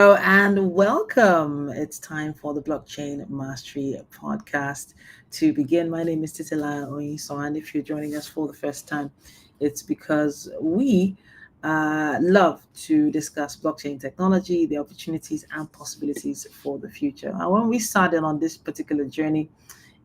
Hello and welcome. It's time for the Blockchain Mastery podcast to begin. My name is Titila Oyinsan, and if you're joining us for the first time, it's because we love to discuss blockchain technology, the opportunities and possibilities for the future. And when we started on this particular journey,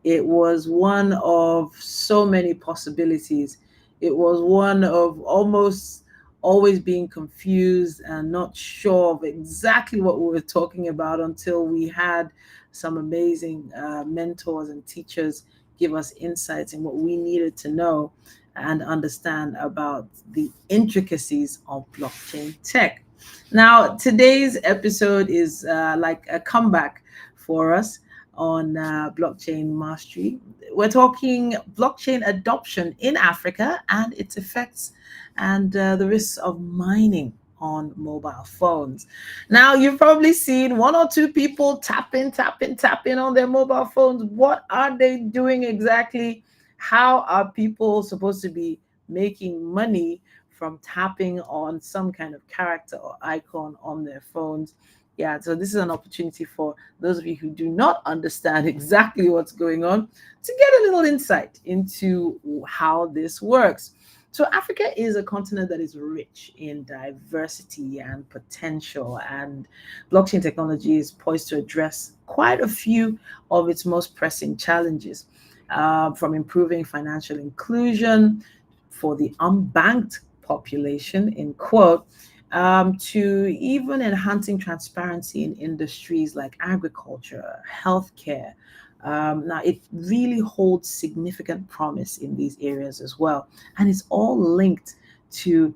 it was one of so many possibilities. It was one of almost always being confused and not sure of exactly what we were talking about until we had some amazing mentors and teachers give us insights in what we needed to know and understand about the intricacies of blockchain tech. Now, today's episode is like a comeback for us on blockchain mastery. We're talking blockchain adoption in Africa and its effects and the risks of mining on mobile phones. Now, you've probably seen one or two people tapping on their mobile phones. What are they doing exactly? How are people supposed to be making money from tapping on some kind of character or icon on their phones? Yeah, so this is an opportunity for those of you who do not understand exactly what's going on to get a little insight into how this works. So, Africa is a continent that is rich in diversity and potential, and blockchain technology is poised to address quite a few of its most pressing challenges, from improving financial inclusion for the unbanked population, in quote, to even enhancing transparency in industries like agriculture, healthcare. Now, it really holds significant promise in these areas as well. And it's all linked to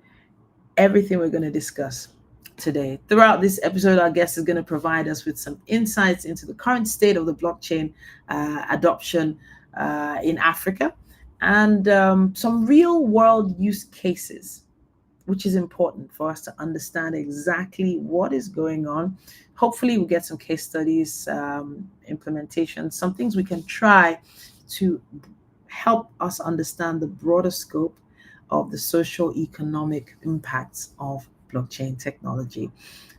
everything we're going to discuss today. Throughout this episode, our guest is going to provide us with some insights into the current state of the blockchain adoption in Africa and some real world use cases, which is important for us to understand exactly what is going on. Hopefully, we'll get some case studies, implementation, some things we can try to help us understand the broader scope of the socio-economic impacts of blockchain technology.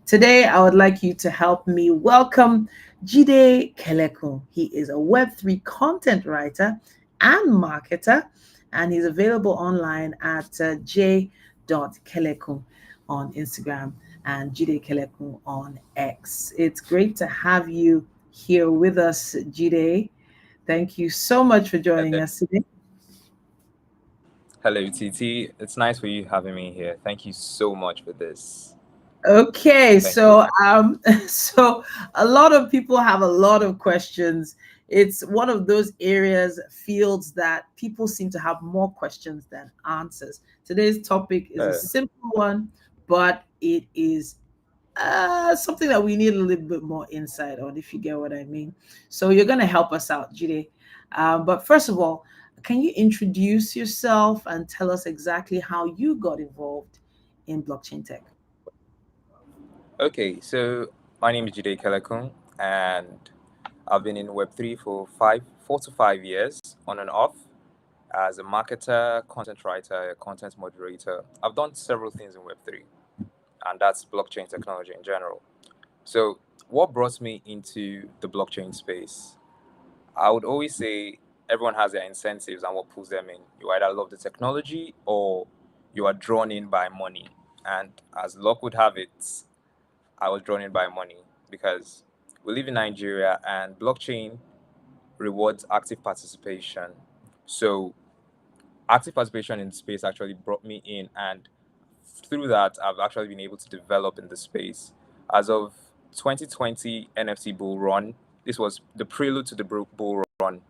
Today, I would like you to help me welcome Jide Kelekun. He is a Web3 content writer and marketer, and he's available online at j.kelekun on Instagram and Jide Kelekun on X. It's great to have you here with us, Jide. Thank you so much for joining Hello, us today. hello, TT. It's nice for you having me here. Thank you so much for this. Okay, Thank you. so a lot of people have a lot of questions. It's one of those areas, fields that people seem to have more questions than answers. Today's topic is a Uh, simple one, but it is something that we need a little bit more insight on, if you get what I mean. So you're going to help us out, Jide. But first of all, can you introduce yourself and tell us exactly how you got involved in blockchain tech? okay, so my name is Jide Kelekun, and I've been in Web3 for 4 to 5 years, on and off, as a marketer, content writer, content moderator. I've done several things in Web3, and that's blockchain technology in general. So, what brought me into the blockchain space? I would always say everyone has their incentives and what pulls them in. You either love the technology or you are drawn in by money. And as luck would have it, I was drawn in by money because we live in Nigeria and blockchain rewards active participation. So, active participation in space actually brought me in, and through that, I've actually been able to develop in the space. As of 2020 NFT bull run, this was the prelude to the bull run.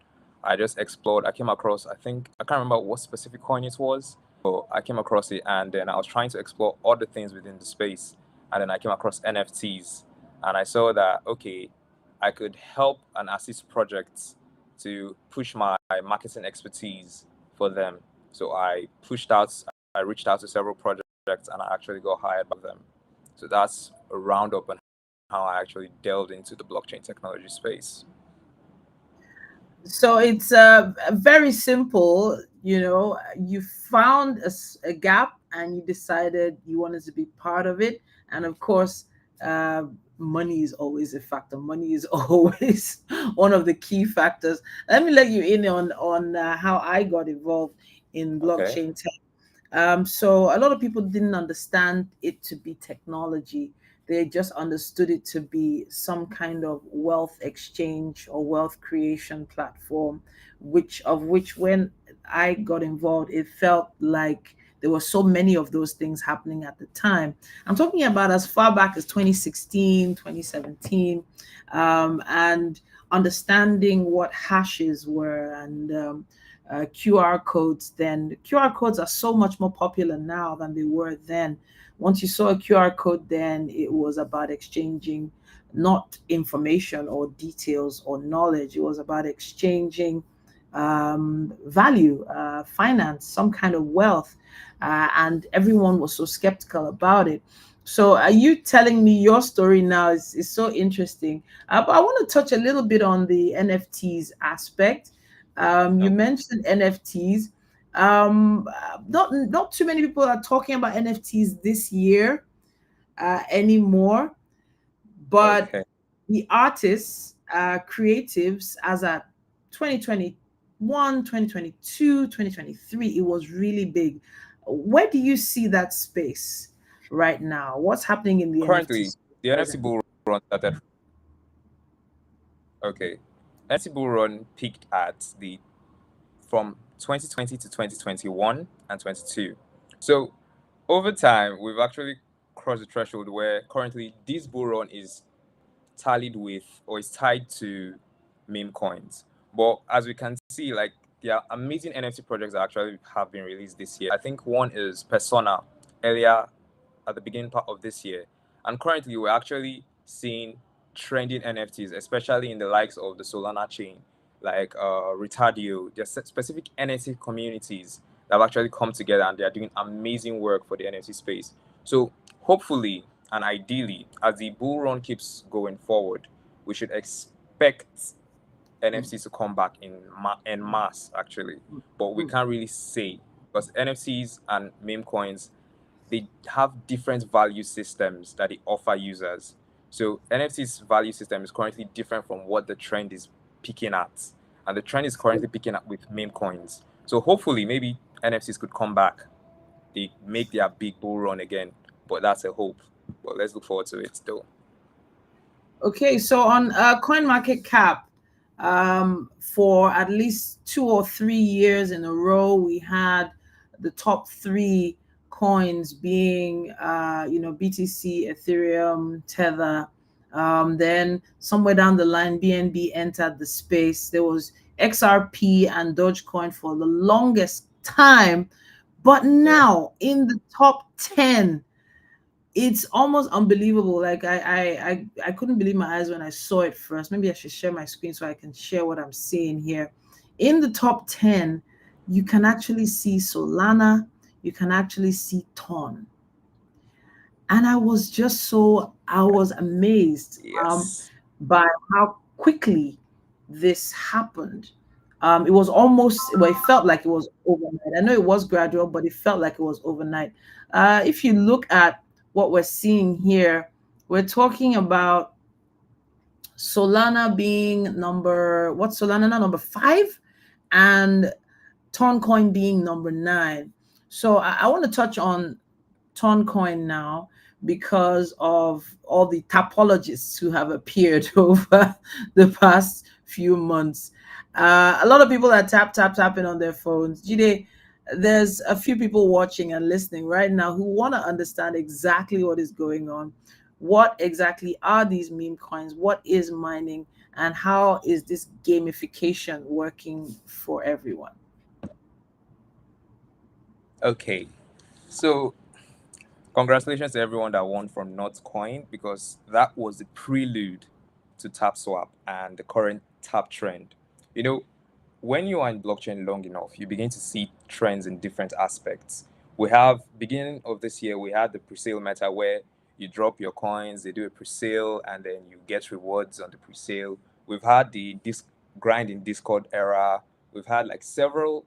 I just explored. I came across, I think, I can't remember what specific coin it was, but I came across it, and then I was trying to explore other things within the space. And then I came across NFTs, and I saw that, okay, I could help and assist projects to push my marketing expertise for them. So I reached out to several projects and I actually got hired by them. So that's a roundup on how I actually delved into the blockchain technology space. So it's very simple. You found a gap and you decided you wanted to be part of it. And of course, uh, money is always a factor. Money is always one of the key factors. Let me let you in on how I got involved in Okay. blockchain tech. So a lot of people didn't understand it to be technology. They just understood it to be some kind of wealth exchange or wealth creation platform, which when I got involved, it felt like there were so many of those things happening at the time. I'm talking about as far back as 2016, 2017, and understanding what hashes were and QR codes then. QR codes are so much more popular now than they were then. Once you saw a QR code, then it was about exchanging not information or details or knowledge. It was about exchanging value, finance, some kind of wealth. And everyone was so skeptical about it. So, are you telling me your story now is so interesting? But I want to touch a little bit on the NFTs aspect. You Okay. mentioned NFTs. Not too many people are talking about NFTs this year anymore, but Okay. the artists, creatives, as at 2021, 2022, 2023, it was really big. Where do you see that space right now? What's happening in the NFT Currently, space the NFC presently? bull run started. Okay. NFC bull run peaked at the from 2020 to 2021 and 22. So over time, we've actually crossed the threshold where currently this bull run is tallied with or is tied to meme coins. But as we can see, like there are amazing NFT projects that actually have been released this year. I think one is Persona earlier at the beginning part of this year. And currently we're actually seeing trending NFTs, especially in the likes of the Solana chain, like Retardio. There's specific NFT communities that have actually come together and they are doing amazing work for the NFT space. So hopefully and ideally, as the bull run keeps going forward, we should expect NFTs to come back in mass actually, but we can't really say because NFTs and meme coins they have different value systems that they offer users. So NFT's value system is currently different from what the trend is picking at, and the trend is currently picking up with meme coins. So hopefully, maybe NFTs could come back, they make their big bull run again, but that's a hope. But let's look forward to it still. Okay, so on Coin Market Cap, for at least 2 or 3 years in a row, we had the top three coins being, BTC, Ethereum, Tether. Then somewhere down the line, BNB entered the space. There was XRP and Dogecoin for the longest time, but Yeah. now in the top 10, it's almost unbelievable. Like I couldn't believe my eyes when I saw it first. Maybe I should share my screen so I can share what I'm seeing here. In the top 10, you can actually see Solana, you can actually see Ton. And I was amazed Yes. by how quickly this happened. It was almost, well, it felt like it was overnight. I know it was gradual, but it felt like it was overnight. If you look at what we're seeing here, we're talking about Solana being what's Solana now? Number five, and Toncoin being number nine. So I want to touch on Toncoin now because of all the topologists who have appeared over the past few months. A lot of people are tapping on their phones. Jide, there's a few people watching and listening right now who want to understand exactly what is going on. What exactly are these meme coins? What is mining? And how is this gamification working for everyone? Okay. So congratulations to everyone that won from Notcoin because that was the prelude to TapSwap and the current Tap trend. You know, when you are in blockchain long enough, you begin to see trends in different aspects. We have beginning of this year, we had the pre-sale meta where you drop your coins, they do a pre-sale, and then you get rewards on the pre-sale. We've had the grind in Discord era. We've had like several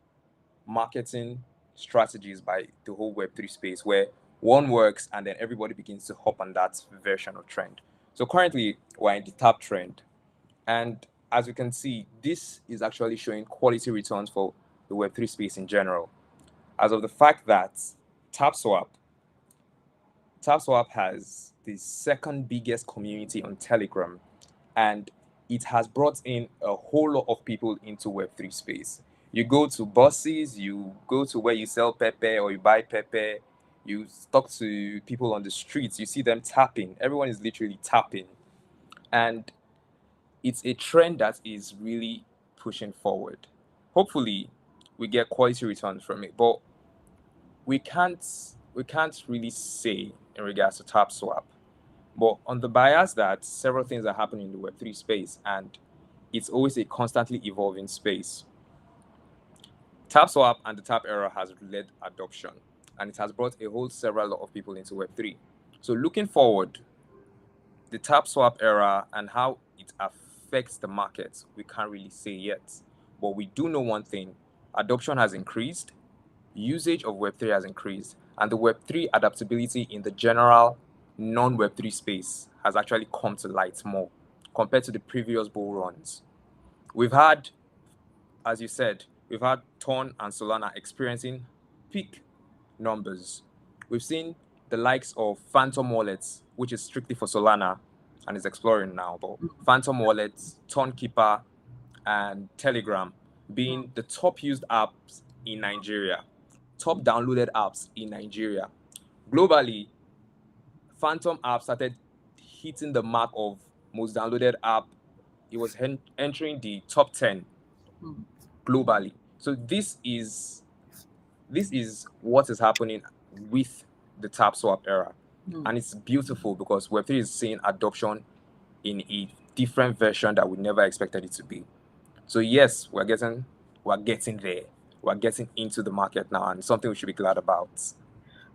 marketing strategies by the whole Web3 space where one works and then everybody begins to hop on that version of trend. So currently, we're in the tap trend. And as you can see, this is actually showing quality returns for the Web3 space in general. As of the fact that TapSwap, TapSwap has the second biggest community on Telegram, and it has brought in a whole lot of people into Web3 space. You go to buses, you go to where you sell pepe or you buy pepe, you talk to people on the streets, you see them tapping. Everyone is literally tapping. And it's a trend that is really pushing forward. Hopefully, we get quality returns from it, but we can't we can't really say in regards to TapSwap. But on the bias that several things are happening in the Web3 space, and it's always a constantly evolving space. TapSwap and the Tap era has led adoption, and it has brought a whole several lot of people into Web3. So looking forward, the TapSwap era and how it affects the market, we can't really say yet. But we do know one thing: adoption has increased, usage of Web3 has increased, and the Web3 adaptability in the general non Web3 space has actually come to light more compared to the previous bull runs. We've had, as you said, we've had Ton and Solana experiencing peak numbers. We've seen the likes of Phantom Wallets, which is strictly for Solana and is exploring now, but Phantom Wallets, Ton Keeper, and Telegram being the top used apps in Nigeria, top downloaded apps in Nigeria. Globally, Phantom app started hitting the mark of most downloaded app. It was entering the top 10 Mm. globally. So this is what is happening with the tap swap era. Mm. And it's beautiful because Web3 is seeing adoption in a different version that we never expected it to be. So yes, we're getting there. We're getting into the market now, and something we should be glad about.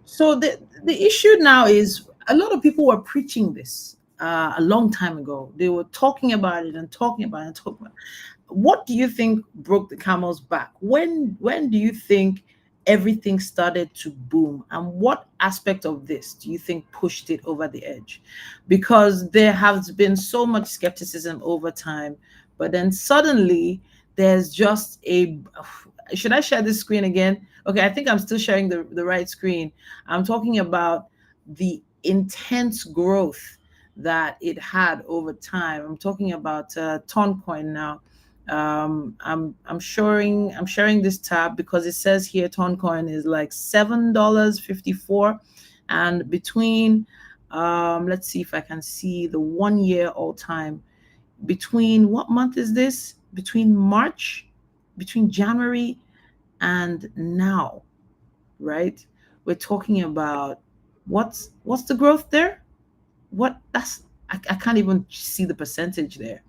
So the issue now is a lot of people were preaching this a long time ago. They were talking about it and talking about it and talking about it. What do you think broke the camel's back? When do you think everything started to boom? And what aspect of this do you think pushed it over the edge? Because there has been so much skepticism over time, but then suddenly there's just a should I share this screen again? Okay, I think I'm still sharing the right screen. I'm talking about the intense growth that it had over time. I'm talking about Toncoin now. I'm sharing this tab because it says here Toncoin is like $7.54, and between let's see if I can see the 1 year all time. Between what month is this? Between January and now, right? We're talking about what's the growth there? What that's I can't even see the percentage there.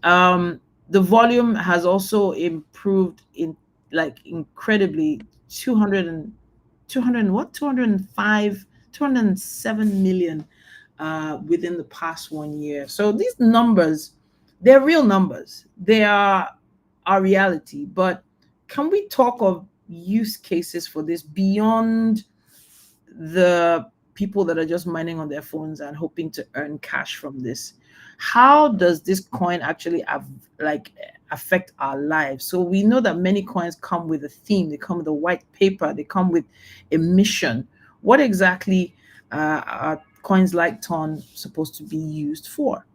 um the volume has also improved in like incredibly 200 and 200 and what 205 207 million within the past 1 year. So these numbers, they're real numbers, they are our reality. But can we talk of use cases for this beyond the people that are just mining on their phones and hoping to earn cash from this? How does this coin actually have like affect our lives? So we know that many coins come with a theme, they come with a white paper, they come with a mission. What exactly are coins like Ton supposed to be used for?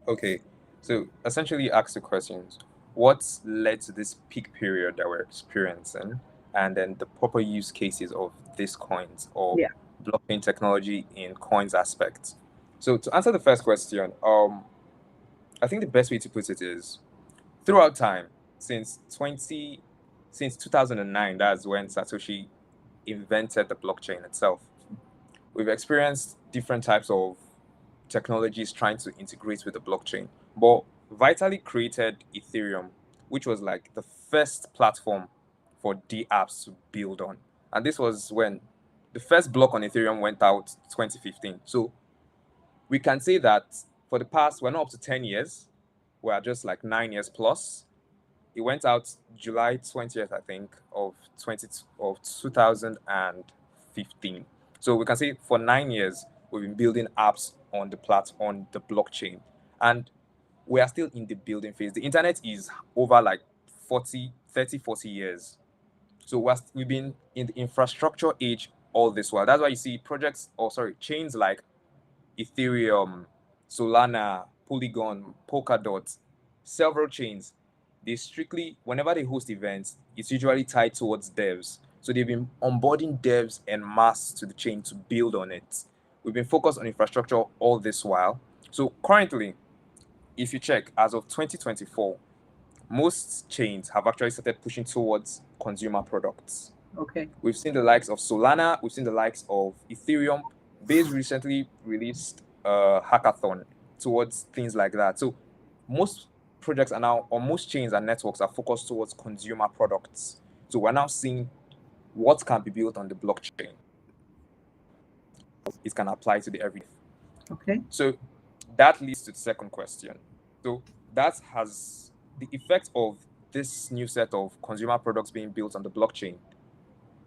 Okay, so essentially ask the questions: what's led to this peak period that we're experiencing, and then the proper use cases of these coins or Yeah. blockchain technology in coins aspects. So to answer the first question, I think the best way to put it is throughout time since 2009, that's when Satoshi invented the blockchain itself. We've experienced different types of technologies trying to integrate with the blockchain. But Vitalik created Ethereum, which was like the first platform for D apps to build on. And this was when the first block on Ethereum went out 2015. So we can say that for the past, we're not up to 10 years, we're just like 9 years plus. It went out July 20th, I think, of 2015. So we can say for 9 years, we've been building apps on the blockchain, and we are still in the building phase. The internet is over like 40 years. So we've been in the infrastructure age all this while. That's why you see chains like Ethereum, Solana, Polygon, Polkadot, several chains. They strictly, whenever they host events, it's usually tied towards devs. So they've been onboarding devs en masse to the chain to build on it. We've been focused on infrastructure all this while. So currently, if you check, as of 2024, most chains have actually started pushing towards consumer products. Okay. We've seen the likes of Solana, we've seen the likes of Ethereum. Base recently released a hackathon towards things like that. So most projects are now, or most chains and networks are focused towards consumer products. So we're now seeing what can be built on the blockchain. It can apply to the everyday. Okay. So that leads to the second question. So that has the effect of this new set of consumer products being built on the blockchain.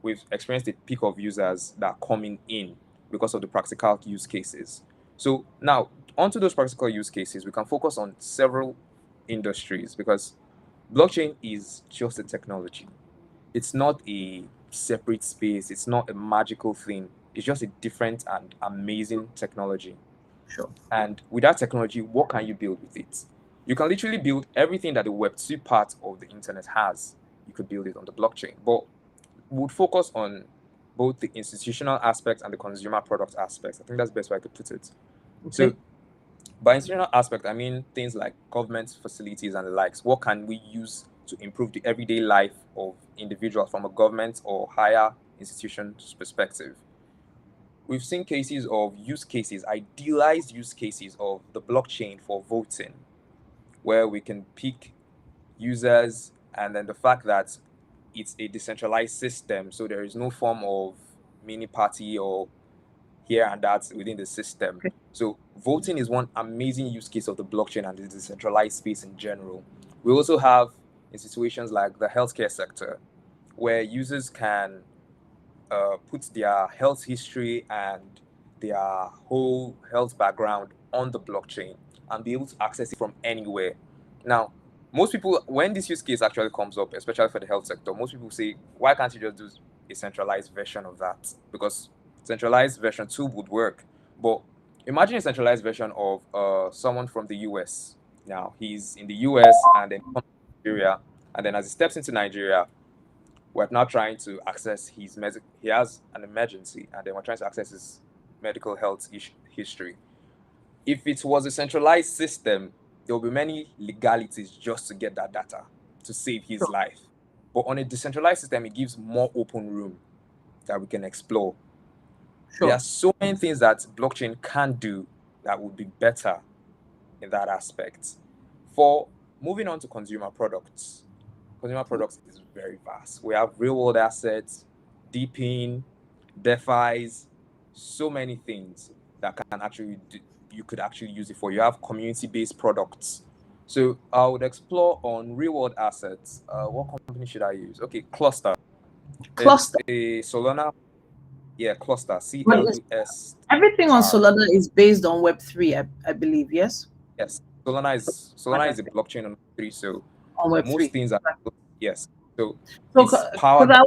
We've experienced a peak of users that are coming in because of the practical use cases. So now, onto those practical use cases, we can focus on several industries because blockchain is just a technology. It's not a separate space. It's not a magical thing. It's just a different and amazing technology. Sure. And with that technology, what can you build with it? You can literally build everything that the Web2 part of the internet has. You could build it on the blockchain. But would focus on both the institutional aspect and the consumer product aspects. I think that's the best way I could put it. Okay. So by institutional aspect, I mean things like government facilities and the likes. What can we use to improve the everyday life of individuals from a government or higher institution's perspective? We've seen cases of use cases, idealized use cases of the blockchain for voting, where we can pick users, and then the fact that it's a decentralized system, so there is no form of mini party or here and that within the system. Okay. So voting is one amazing use case of the blockchain and the decentralized space in general. We also have in situations like the healthcare sector, where users can put their health history and their whole health background on the blockchain and be able to access it from anywhere. Now, most people, when this use case actually comes up, especially for the health sector, most people say, why can't you just do a centralized version of that? Because centralized version 2 would work. But imagine a centralized version of someone from the US. Now, he's in the US and then comes to Nigeria. And then as he steps into Nigeria, we're now trying to access he has an emergency, and then we're trying to access his medical health history. If it was a centralized system, there will be many legalities just to get that data to save his Sure. life. But on a decentralized system, it gives more open room that we can explore. There are Sure. so many things that blockchain can do that would be better in that aspect. For moving on to consumer products is very vast. We have real world assets, deepin, DeFi's, so many things that can actually you could actually use it for. You have community based products. So I would explore on real world assets. What company should I use? Okay, Cluster. It's Cluster. a Solana, yeah, Cluster, What is everything on CLUSTR. Solana is based on Web3, I believe, yes? Yes, Solana is a blockchain on Web3, so On most Web3. things are, yes. So So, it's because powered by,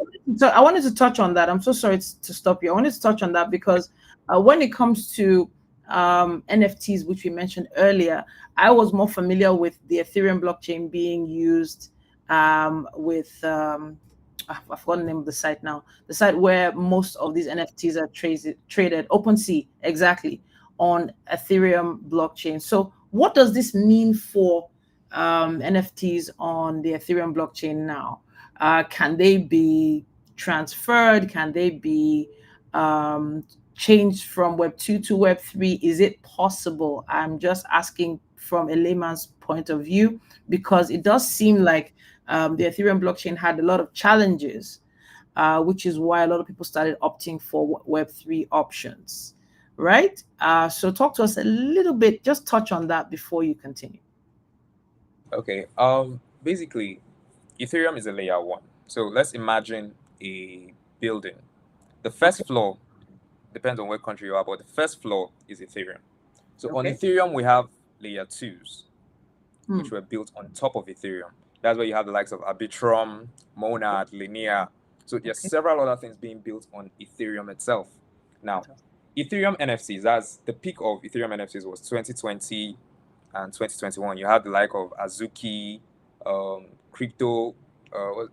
I wanted to touch on that. I'm so sorry to stop you. I wanted to touch on that because when it comes to NFTs, which we mentioned earlier, I was more familiar with the Ethereum blockchain being used with I've forgotten the name of the site now. The site where most of these NFTs are traded, OpenSea, exactly, on Ethereum blockchain. So, what does this mean for NFTs on the Ethereum blockchain now? Can they be transferred? Can they be changed from Web 2 to Web 3? Is it possible? I'm just asking from a layman's point of view because it does seem like the Ethereum blockchain had a lot of challenges, which is why a lot of people started opting for Web 3 options. Right? So, talk to us a little bit, just touch on that before you continue. okay. Basically, Ethereum is a layer one. So let's imagine a building. The Okay. first floor depends on what country you are, but the first floor is Ethereum. So on Okay. Ethereum, we have layer twos, Hmm. which were built on top of Ethereum. That's where you have the likes of Arbitrum, Okay. Monad, Linear. So there's Okay. several other things being built on Ethereum itself. Now, Fantastic. Ethereum NFTs, that's the peak of Ethereum NFTs was 2020 and 2021. You had the like of Azuki, Crypto,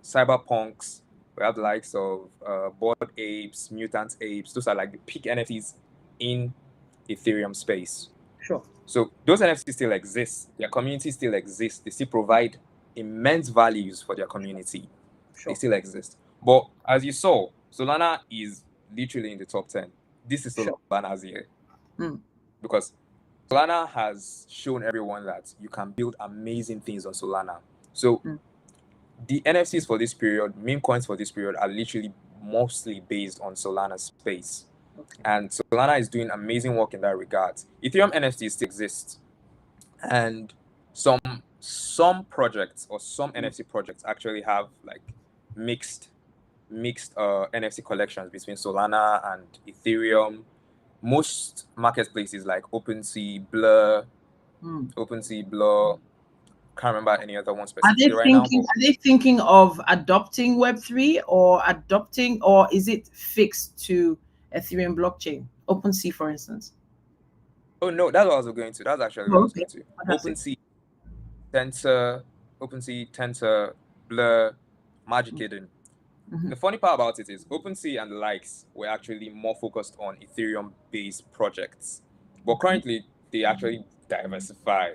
Cyberpunks. We have the likes of Bored Apes, Mutant Apes. Those are like the peak NFTs in Ethereum space. Sure. So those NFTs still exist. Their community still exists. They still provide immense values for their community. They Sure. still exist. But as you saw, Solana is literally in the top 10. This is Sure. Solana's year Hmm. because Solana has shown everyone that you can build amazing things on Solana. So Hmm. the NFTs for this period, meme coins for this period, are literally mostly based on Solana space. Okay. And Solana is doing amazing work in that regard. Ethereum NFTs still exist. And some projects or some Hmm. NFT projects actually have like mixed NFT collections between Solana and Ethereum. Most marketplaces like Hmm. OpenSea, Blur, can't remember any other one specifically right now, but Are they thinking of adopting Web3 or adopting, or is it fixed to Ethereum blockchain? OpenSea, for instance. oh no, that's what I was going to. That's actually what I Oh, was okay. going to. Fantastic. Tensor, Tensor, Blur, Magic Hmm. Eden. Hmm. The funny part about it is OpenSea and the likes were actually more focused on Ethereum-based projects, but Okay. currently they actually diversify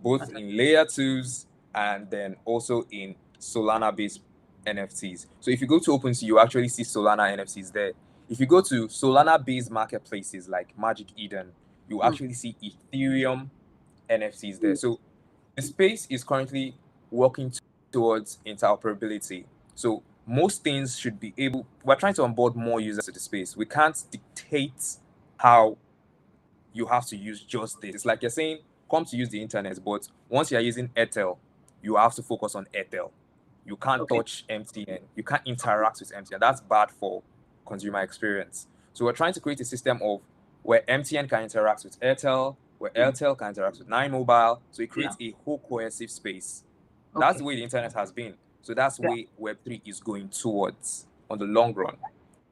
both Fantastic. in layer twos and then also in Solana-based NFTs. So if you go to OpenSea, you actually see Solana NFTs there. If you go to Solana-based marketplaces like Magic Eden, you Hmm. actually see Ethereum NFTs there. Hmm. So the space is currently working towards interoperability. So most things should be able, we're trying to onboard more users to the space. We can't dictate how you have to use just this. It's like you're saying, come to use the internet, but once you're using Airtel, you have to focus on Airtel. You can't Okay. touch MTN. You can't interact with MTN. That's bad for consumer experience. So we're trying to create a system of where MTN can interact with Airtel, where Hmm. Airtel can interact with Nine Mobile. So it Yeah. creates a whole cohesive space. That's the Okay. way the internet has been. So that's the Yeah. way Web3 is going towards on the long run.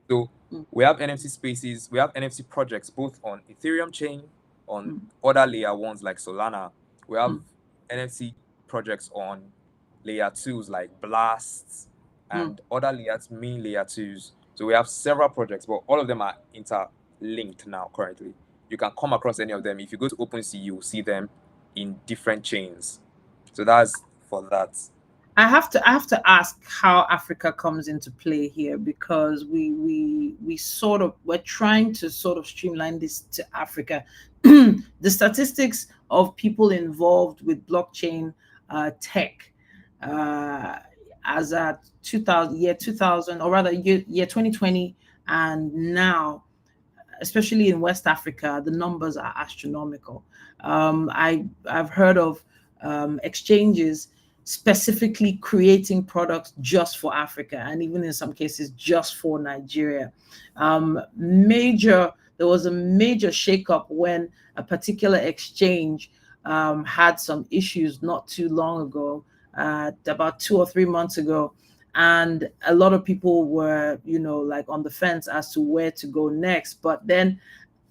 So Hmm. we have NFT spaces, we have NFT projects both on Ethereum chain, on Hmm. other layer ones like Solana. We have Hmm. NFT projects on layer twos like Blasts Hmm. and other layers, main layer twos. So we have several projects, but all of them are interlinked now currently. You can come across any of them. If you go to OpenSea, you will see them in different chains. So that's for that. I have to ask how Africa comes into play here, because we sort of, we're trying to sort of streamline this to Africa. The statistics of people involved with blockchain tech uh, as at 2000, or rather year 2020, and now, especially in West Africa, the numbers are astronomical. I've heard of exchanges specifically creating products just for Africa, and even in some cases just for Nigeria. There was a major shakeup when a particular exchange had some issues not too long ago, about 2 or 3 months ago, and a lot of people were, like, on the fence as to where to go next. But then,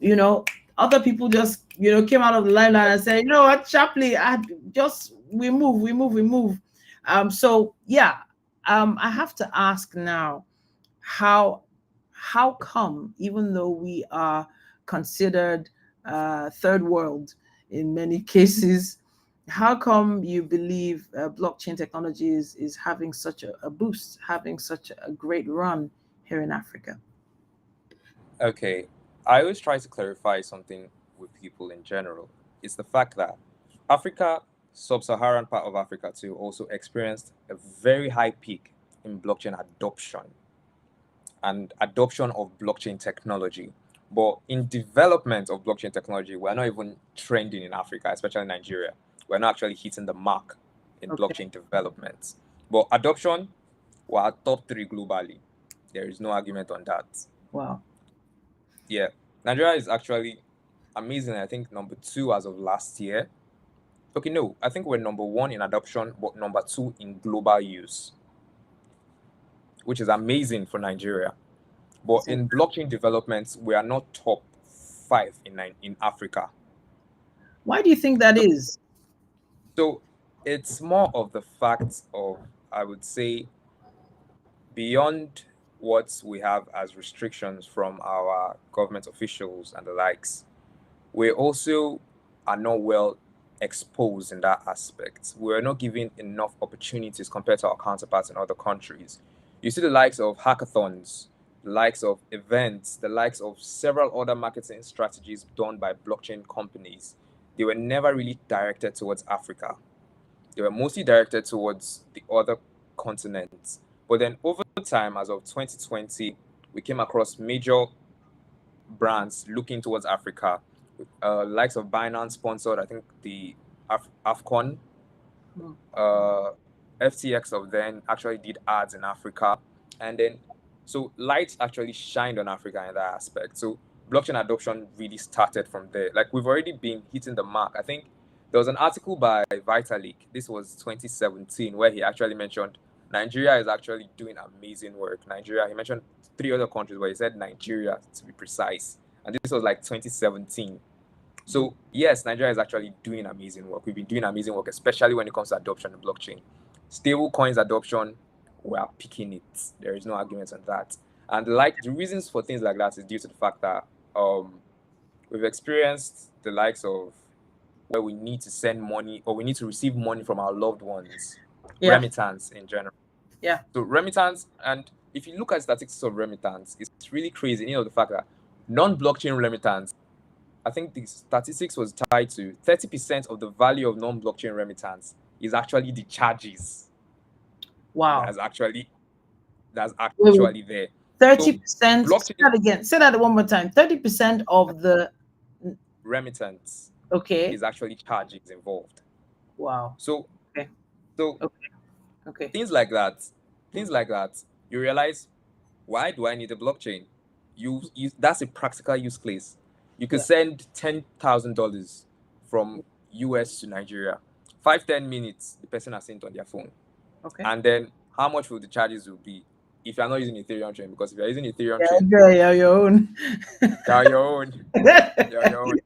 you know other people just, came out of the limelight and said, what, Shapley, just, we move. So yeah, I have to ask now, how come, even though we are considered third world in many cases, how come you believe blockchain technology is having such a boost, having such a great run here in Africa? Okay, I always try to clarify something with people in general. It's the fact that Africa, sub-Saharan part of Africa too, also experienced a very high peak in blockchain adoption and adoption of blockchain technology. But in development of blockchain technology, we're not even trending in Africa, especially Nigeria. We're not actually hitting the mark in Okay. blockchain development. But adoption, we're at top three globally. There is no argument on that. Wow. Yeah. Nigeria is actually amazing. I think number two as of last year. Okay, no, I think we're number one in adoption, but number two in global use, which is amazing for Nigeria. But So in blockchain developments, we are not top five in Africa. why do you think that is? So it's more of the fact of, I would say, beyond what we have as restrictions from our government officials and the likes, we also are not well exposed in that aspect. We're not given enough opportunities compared to our counterparts in other countries. You see the likes of hackathons, the likes of events, the likes of several other marketing strategies done by blockchain companies. They were never really directed towards Africa. They were mostly directed towards the other continents. But then over time, as of 2020, we came across major brands looking towards Africa. Likes of Binance sponsored, I think, the AFCON. Hmm. Uh, FTX of then actually did ads in Africa. And then, so lights actually shined on Africa in that aspect. So blockchain adoption really started from there. Like we've already been hitting the mark. I think there was an article by Vitalik, this was 2017, where he actually mentioned Nigeria is actually doing amazing work. Nigeria, he mentioned three other countries, but he said Nigeria to be precise. And this was like 2017. So yes, Nigeria is actually doing amazing work. We've been doing amazing work, especially when it comes to adoption of blockchain. Stable coins adoption, we are picking it. There is no argument on that. And like the reasons for things like that is due to the fact that we've experienced the likes of where we need to send money or we need to receive money from our loved ones, Yeah, remittance in general. yeah. So remittance, and if you look at statistics of remittance, it's really crazy. You know the fact that non-blockchain remittance, I think the statistics was tied to 30% of the value of non-blockchain remittance is actually the charges Wow. that's actually that's Wait, wait. actually there. So 30%. Say blockchain that again. Say that one more time. 30% of the. remittance Okay. is actually charges involved. Wow. So Okay. so Okay. Okay. things like that, Hmm. things like that, you realize, why do I need a blockchain? You that's a practical use case. You could Yeah. send $10,000 from US to Nigeria. 5-10 minutes, the person has sent on their phone. Okay. And then how much will the charges will be if you're not using Ethereum chain? Because if you're using Ethereum Yeah. chain, Yeah. Yeah. Your own. you're your own. You're your own.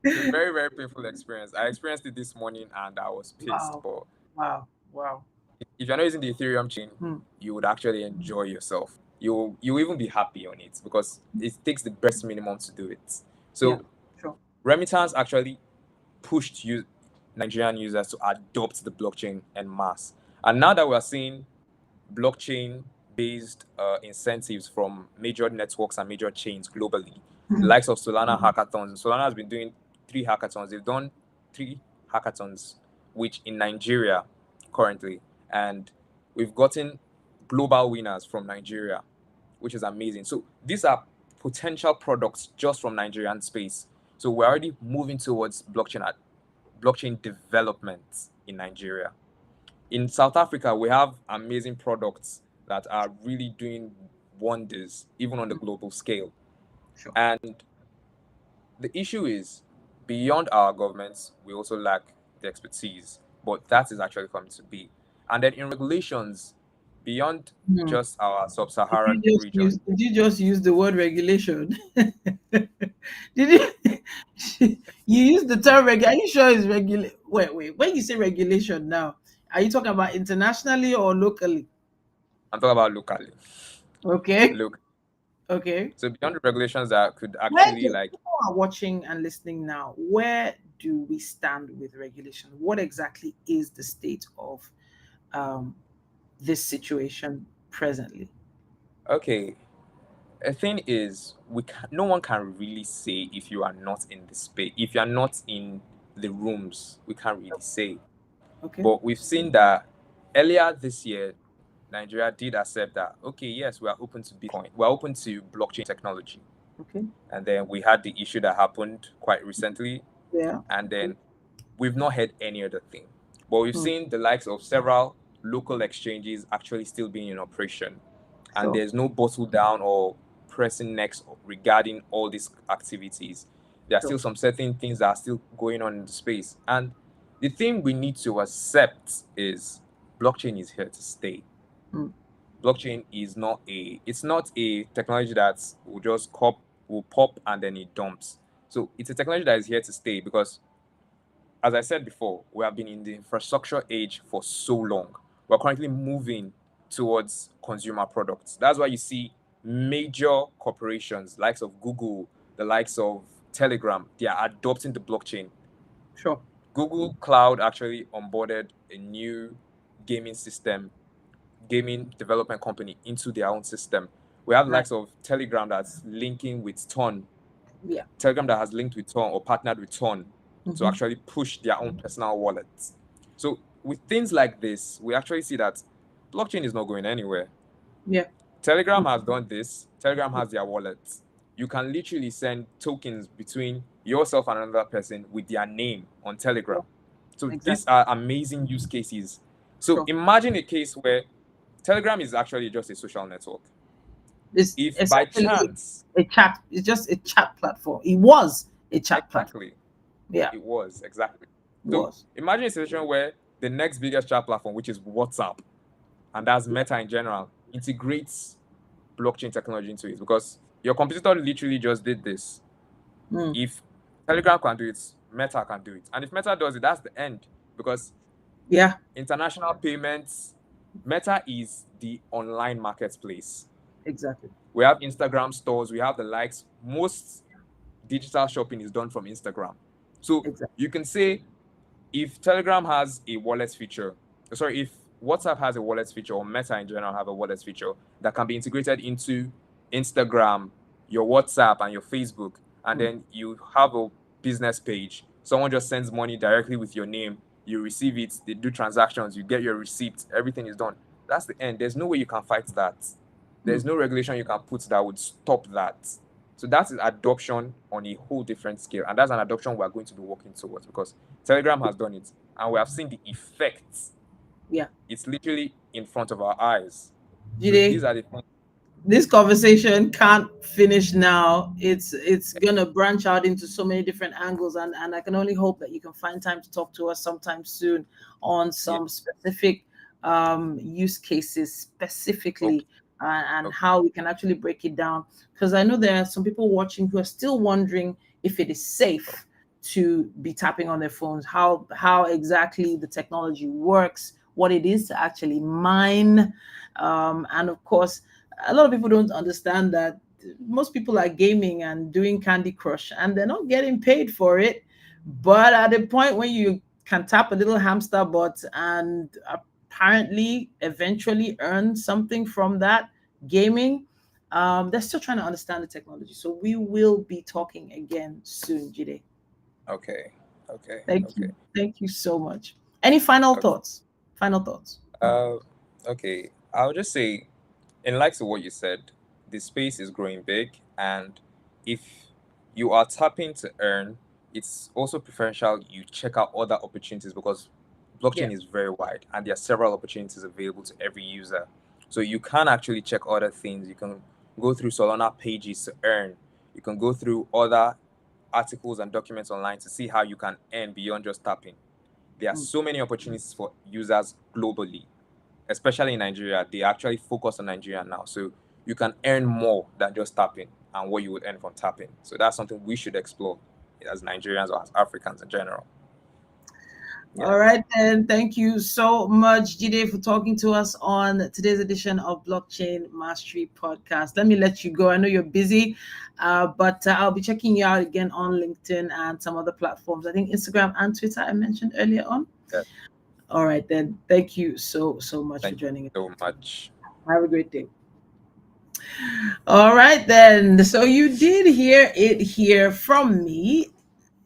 It's a very, very painful experience. I experienced it this morning and I was pissed. Wow. But Wow. Wow. if you're not using the Ethereum chain, Hmm. you would actually enjoy yourself. You'll even be happy on it because it takes the best minimum to do it. Yeah. So Sure. remittance actually pushed Nigerian users to adopt the blockchain en masse. And now that we're seeing blockchain based incentives from major networks and major chains globally, the likes of Solana hackathons. Solana has been doing 3 hackathons. They've done 3 hackathons, which in Nigeria currently. And we've gotten global winners from Nigeria, which is amazing. So these are potential products just from Nigerian space. So we're already moving towards blockchain development in Nigeria. In South Africa, we have amazing products that are really doing wonders, even on the global scale. Sure. And the issue is, beyond our governments, we also lack the expertise, but that is actually coming to be. And then in regulations, beyond Hmm. just our Did sub-Saharan you just use? region, Did you just use the word regulation? Did you? You use the term reg. Are you sure it's regulate? Wait, wait. When you say regulation now, are you talking about internationally or locally? I'm talking about locally. Okay. Look, Okay. so beyond the regulations that could Where actually do like, people are watching and listening now? Where do we stand with regulation? What exactly is the state of um, this situation presently? okay, the thing is, no one can really say if you are not in the space, if you are not in the rooms, we can't really say. Okay. But we've seen that earlier this year, Nigeria did accept that, okay, yes, we are open to Bitcoin, we're open to blockchain technology. Okay. And then we had the issue that happened quite recently, Yeah. and Okay. then we've not heard any other thing. But we've Hmm. seen the likes of several local exchanges actually still being in operation. And Sure. there's no bottle down or pressing next regarding all these activities. There are Sure. still some certain things that are still going on in the space. And the thing we need to accept is blockchain is here to stay. Mm. Blockchain is not it's not a technology that will pop and then it dumps. So it's a technology that is here to stay because, as I said before, we have been in the infrastructure age for so long. We're currently moving towards consumer products. That's why you see major corporations, likes of Google, the likes of Telegram, they are adopting the blockchain. Sure. Google Cloud actually onboarded a new gaming system, gaming development company into their own system. We have the Right. likes of Telegram that's linking with Ton, Yeah. Telegram that has linked with Ton or partnered with Ton to Mm-hmm. actually push their own personal wallets. So with things like this, we actually see that blockchain is not going anywhere. Yeah. Telegram has done this. Telegram has their wallets. You can literally send tokens between yourself and another person with their name on Yeah. Telegram. So these Exactly. are amazing use cases. So Sure. imagine a case where Telegram is actually just a social network. It's If by essentially chance, a chat. It's just a chat platform. It was a chat platform. exactly, Yeah. it was exactly. It So was. imagine a situation where the next biggest chat platform, which is WhatsApp, and that's Yeah. Meta in general, integrates blockchain technology into it because your competitor literally just did this. Mm. If Telegram can do it, Meta can do it. And if Meta does it, that's the end because Yeah. international payments, Meta is the online marketplace. Exactly. We have Instagram stores, we have the likes. Most digital shopping is done from Instagram. So Exactly. you can say if Telegram has a wallet feature, sorry, if WhatsApp has a wallet feature or Meta in general have a wallet feature that can be integrated into Instagram, your WhatsApp, and your Facebook, and Mm. then you have a business page, someone just sends money directly with your name, you receive it, they do transactions, you get your receipt, everything is done. That's the end. There's no way you can fight that. Mm. There's no regulation you can put that would stop that. So that is adoption on a whole different scale. And that's an adoption we are going to be working towards because Telegram has done it and we have seen the effects. Yeah. It's literally in front of our eyes. So Jide, these are the things. this conversation can't finish now. It's gonna branch out into so many different angles, and I can only hope that you can find time to talk to us sometime soon on Yeah. some specific use cases Okay. specifically, and Okay. how we can actually break it down, because I know there are some people watching who are still wondering if it is safe to be tapping on their phones, how exactly the technology works, what it is to actually mine, and of course a lot of people don't understand that most people are gaming and doing Candy Crush and they're not getting paid for it. But at the point when you can tap a little hamster bot and apparently eventually earn something from that gaming, they're still trying to understand the technology. So we will be talking again soon, Jide. Okay. Okay. Thank you. Okay. Thank you so much. Any final Okay. thoughts? Final thoughts. Uh, okay. I'll just say, in likes of what you said, the space is growing big, and if you are tapping to earn, it's also preferential you check out other opportunities because Yeah. blockchain is very wide and there are several opportunities available to every user. So you can actually check other things. You can go through Solana pages to earn. You can go through other articles and documents online to see how you can earn beyond just tapping. There are Mm. so many opportunities for users globally, especially in Nigeria. They actually focus on Nigeria now. So you can earn more than just tapping and what you would earn from tapping. So that's something we should explore as Nigerians or as Africans in general. Yeah. All right, then. Thank you so much, Jide, for talking to us on today's edition of Blockchain Mastery Podcast. Let me let you go. I know you're busy, but I'll be checking you out again on LinkedIn and some other platforms. I think Instagram and Twitter I mentioned earlier on. Yeah. All right, then. Thank you so much for Thank joining us. you so much. Have a great day. All right, then. So you did hear it here from me.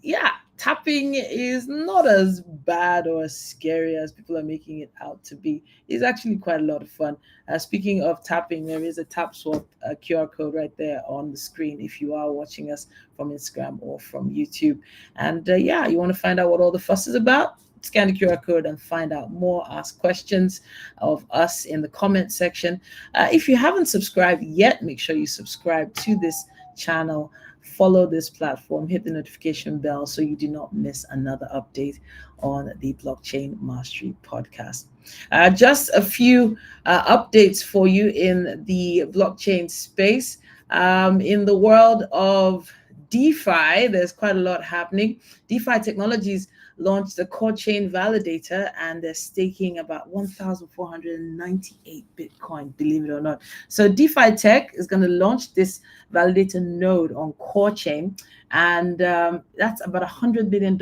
Yeah, tapping is not as bad or as scary as people are making it out to be. It's actually quite a lot of fun. Speaking of tapping, there is a tap swap QR code right there on the screen if you are watching us from Instagram or from YouTube. And yeah, you want to find out what all the fuss is about? scan the QR code and find out more. Ask questions of us in the comment section. If you haven't subscribed yet, make sure you subscribe to this channel. Follow this platform, hit the notification bell so you do not miss another update on the Blockchain Mastery podcast. Just a few updates for you in the blockchain space. In the world of DeFi, there's quite a lot happening. DeFi Technologies launched the core chain validator, and they're staking about 1,498 Bitcoin, believe it or not. So DeFi Tech is going to launch this validator node on core chain, and that's about $100 million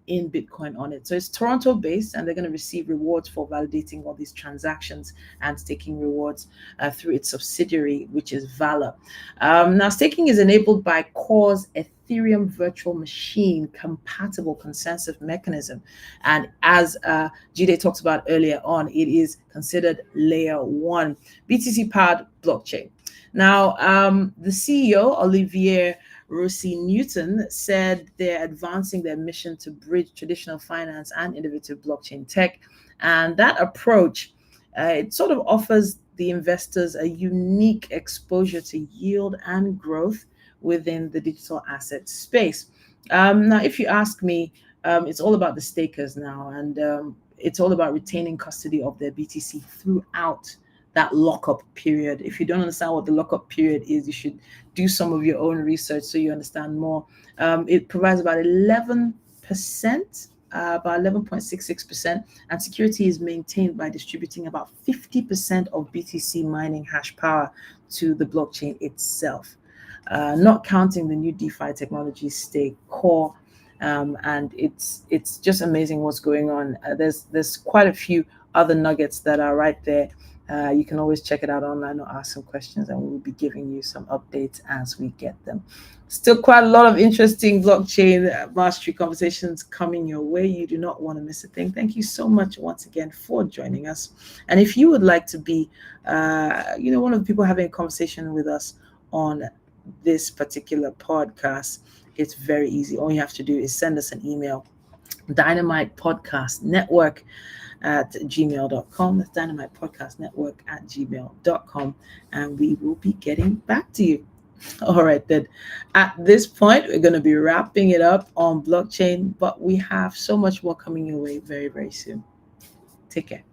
in Bitcoin on it. So it's Toronto based, and they're going to receive rewards for validating all these transactions and staking rewards through its subsidiary, which is Vala. Now, staking is enabled by Core's Ethereum virtual machine compatible consensus mechanism. And as Jide talked about earlier on, it is considered layer one BTC powered blockchain. Now, the CEO, Olivier Rossi Newton, said they're advancing their mission to bridge traditional finance and innovative blockchain tech. And that approach, it sort of offers the investors a unique exposure to yield and growth within the digital asset space. Now, if you ask me, it's all about the stakers now, and it's all about retaining custody of their BTC throughout that lockup period. If you don't understand what the lockup period is, you should do some of your own research so you understand more. It provides about 11%, about 11.66%, and security is maintained by distributing about 50% of BTC mining hash power to the blockchain itself, not counting the new DeFi technology stake core. And it's just amazing what's going on. There's quite a few other nuggets that are right there. You can always check it out online or ask some questions, and we'll be giving you some updates as we get them. Still quite a lot of interesting blockchain mastery conversations coming your way. You do not want to miss a thing. Thank you so much once again for joining us. And if you would like to be, one of the people having a conversation with us on this particular podcast, it's very easy. All you have to do is send us an email, Dynamite Podcast Network at gmail.com. That's Dynamite Podcast Network at gmail.com, and we will be getting back to you. All right, then. At this point, we're going to be wrapping it up on blockchain, but we have so much more coming your way very, very soon. Take care.